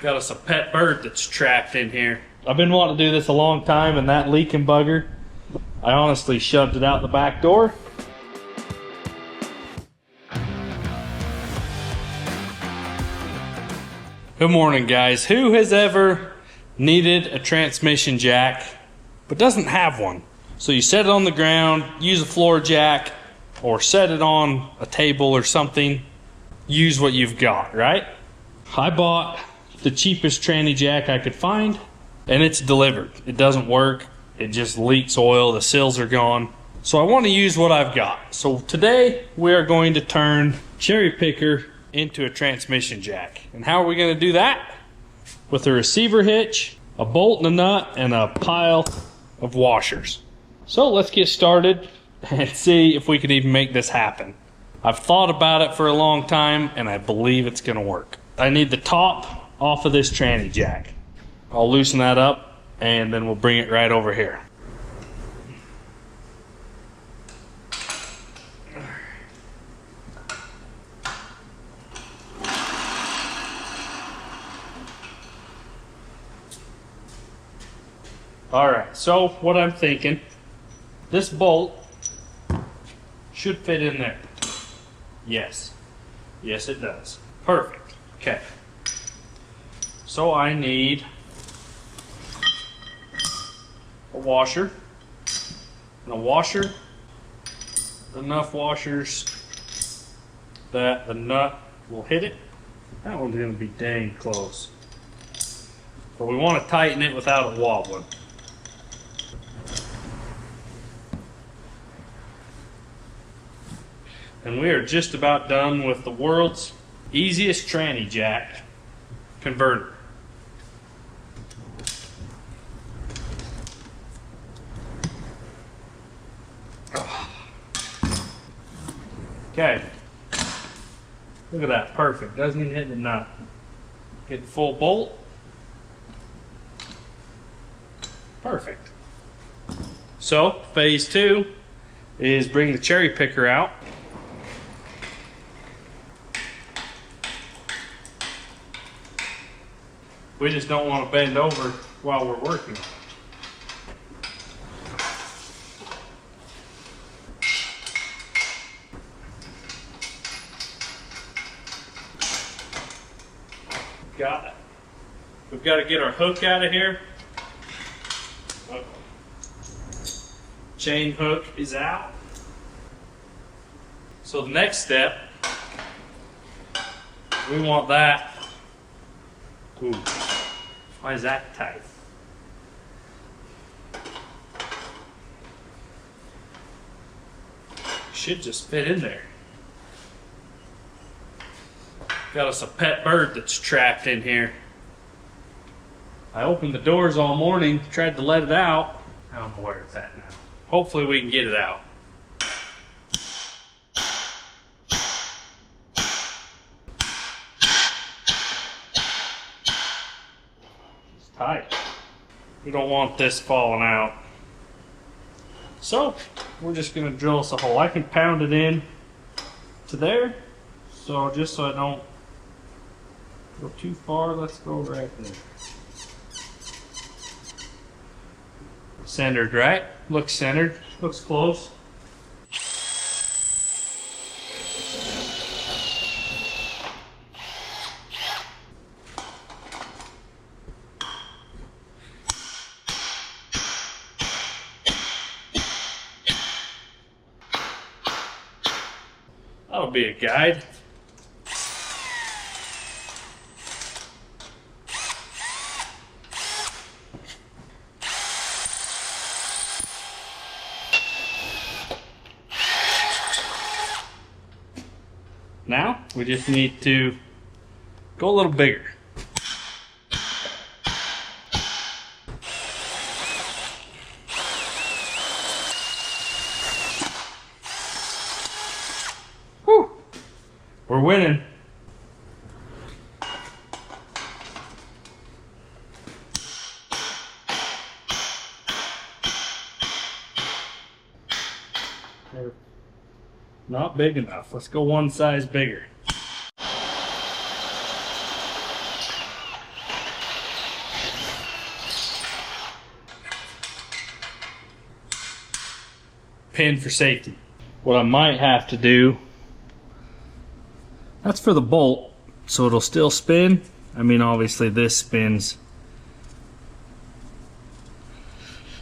Got us a pet bird that's trapped in here. I've been wanting to do this a long time, and that leaking bugger, I honestly shoved it out the back door. Good morning, guys. Who has ever needed a transmission jack but doesn't have one? So you set it on the ground, use a floor jack, or set it on a table or something. Use what you've got, right? I bought the cheapest tranny jack I could find, and it's delivered. It doesn't work. It just leaks oil. The seals are gone. So I want to use what I've got. So today we are going to turn Cherry Picker into a transmission jack. And how are we going to do that? With a receiver hitch, a bolt and a nut, and a pile of washers. So let's get started and see if we can even make this happen. I've thought about it for a long time, and I believe it's going to work. I need the top off of this tranny jack. I'll loosen that up, and then we'll bring it right over here. Alright, so what I'm thinking, this bolt should fit in there. Yes. Yes, it does. Perfect. Okay. So I need a washer. And a washer, enough washers that the nut will hit it. That one's going to be dang close. But we want to tighten it without it wobbling. And we are just about done with the world's easiest tranny jack converter. Okay. Look at that, perfect. Doesn't even hit the nut. Get the full bolt. Perfect. So, phase 2 is bring the Cherry Picker out. We just don't want to bend over while we're working. Got it. We've got to get our hook out of here. Chain hook is out. So the next step, we want that. Ooh, why is that tight? Should just fit in there. Got us a pet bird that's trapped in here. I opened the doors all morning, tried to let it out. I don't know where it's at now. Hopefully we can get it out. It's tight. We don't want this falling out. So we're just gonna drill us a hole. I can pound it in to there. So just so I don't go too far, let's go right there. Centered, right? Looks centered. Looks close. That'll be a guide. Now, we just need to go a little bigger. Whew. We're winning. Not big enough. Let's go one size bigger. pin for safety. What I might have to do, that's for the bolt, so it'll still spin. I mean, obviously this spins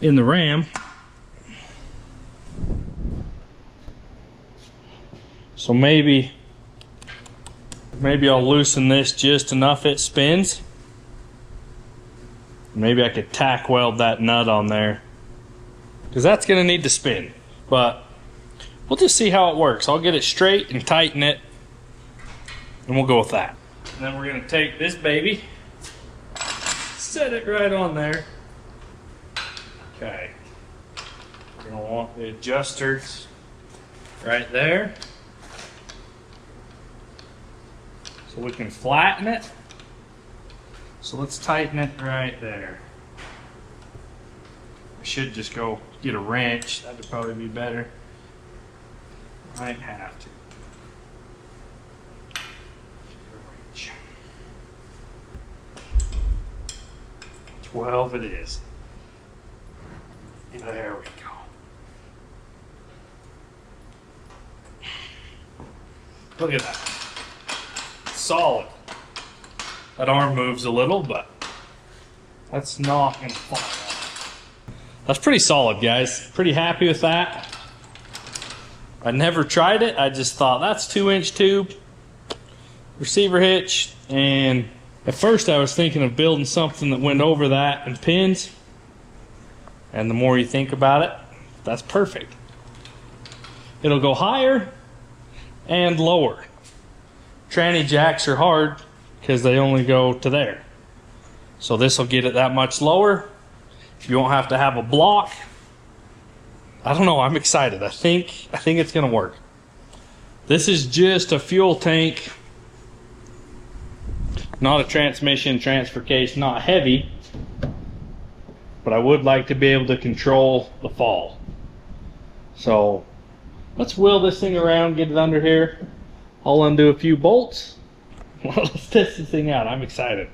in the ram. So maybe I'll loosen this just enough it spins. Maybe I could tack weld that nut on there, because that's gonna need to spin. But we'll just see how it works. I'll get it straight and tighten it, and we'll go with that. And then we're gonna take this baby, set it right on there. Okay. We're gonna want the adjusters right there, so we can flatten it. So let's tighten it right there. I should just go get a wrench. That would probably be better. Might have to. 12 it is. There we go. Look at that. Solid. That arm moves a little, but that's not gonna fall off. That's pretty solid, guys. Pretty happy with that. I never tried it. I just thought that's 2-inch tube, receiver hitch, and at first I was thinking of building something that went over that and pins. And the more you think about it, that's perfect. It'll go higher and lower. Tranny jacks are hard because they only go to there. So this will get it that much lower. You won't have to have a block. I don't know, I'm excited. I think it's gonna work. This is just a fuel tank, not a transmission transfer case, not heavy, but I would like to be able to control the fall. So let's wheel this thing around, get it under here. I'll undo a few bolts. Let's test this thing out. I'm excited.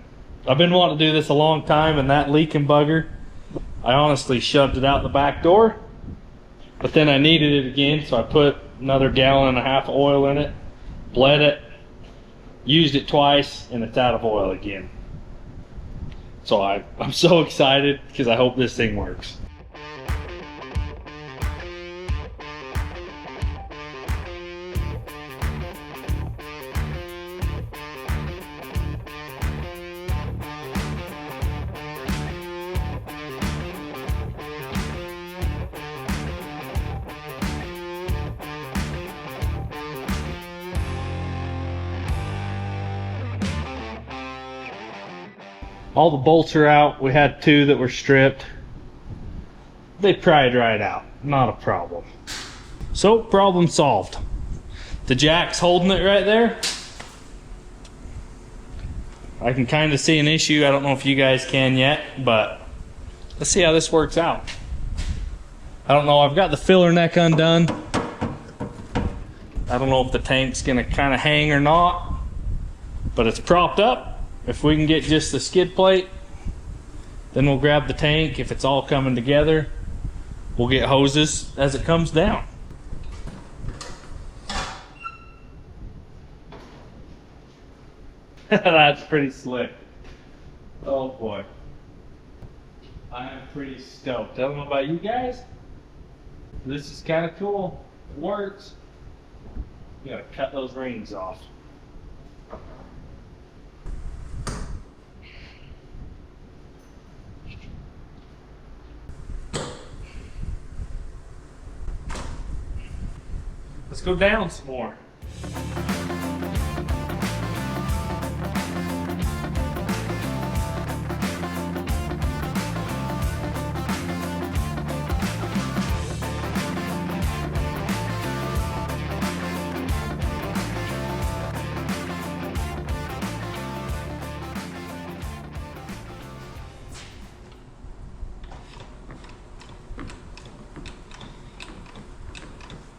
I've been wanting to do this a long time, and that leaking bugger, I honestly shoved it out the back door, but then I needed it again, so I put another 1.5 gallons of oil in it, bled it, used it twice, and it's out of oil again. So I'm so excited because I hope this thing works. All the bolts are out. We had 2 that were stripped. They pried right out. Not a problem. So, problem solved. The jack's holding it right there. I can kind of see an issue. I don't know if you guys can yet, but let's see how this works out. I don't know. I've got the filler neck undone. I don't know if the tank's going to kind of hang or not, but it's propped up. If we can get just the skid plate, then we'll grab the tank. If it's all coming together, we'll get hoses as it comes down. That's pretty slick. Oh boy. I am pretty stoked. I don't know about you guys. This is kind of cool. It works. You gotta cut those rings off. Let's go down some more.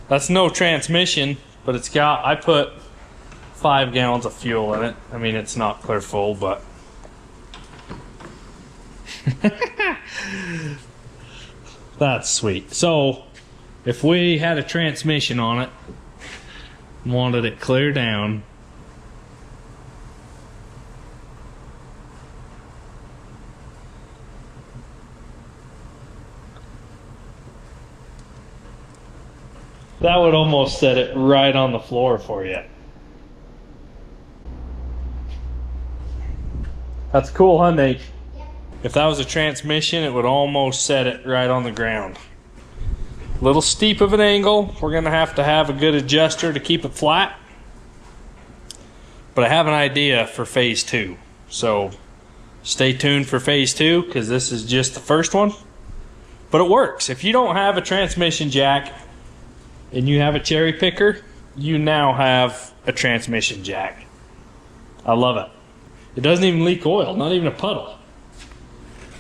That's no transmission, but it's got, I put 5 gallons of fuel in it. I mean, it's not clear full, but that's sweet. So if we had a transmission on it, wanted it clear down, that would almost set it right on the floor for you. That's cool, huh, Nate? Yep. If that was a transmission, it would almost set it right on the ground. A little steep of an angle. We're gonna have to have a good adjuster to keep it flat. But I have an idea for phase 2. So stay tuned for phase 2, because this is just the first one. But it works. If you don't have a transmission jack and you have a cherry picker, you now have a transmission jack. I love it. It doesn't even leak oil, not even a puddle.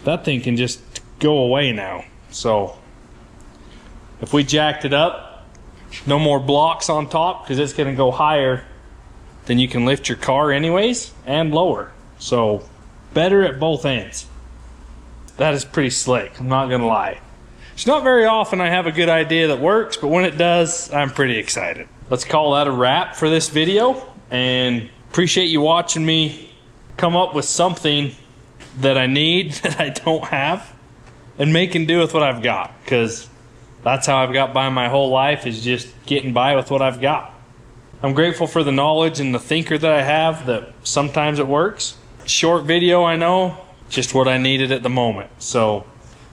That thing can just go away now. So if we jacked it up, no more blocks on top, because it's going to go higher than you can lift your car anyways, and lower. So better at both ends. That is pretty slick, I'm not going to lie. It's not very often I have a good idea that works, but when it does, I'm pretty excited. Let's call that a wrap for this video, and appreciate you watching me come up with something that I need that I don't have, and making do with what I've got, because that's how I've got by my whole life, is just getting by with what I've got. I'm grateful for the knowledge and the thinker that I have, that sometimes it works. Short video, I know, just what I needed at the moment. So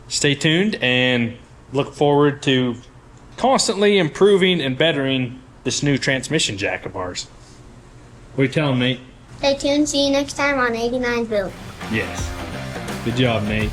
stay tuned and look forward to constantly improving and bettering this new transmission jack of ours. What are you telling me, Nate? Stay tuned. See you next time on 89 Bill. Yes. Good job, Nate.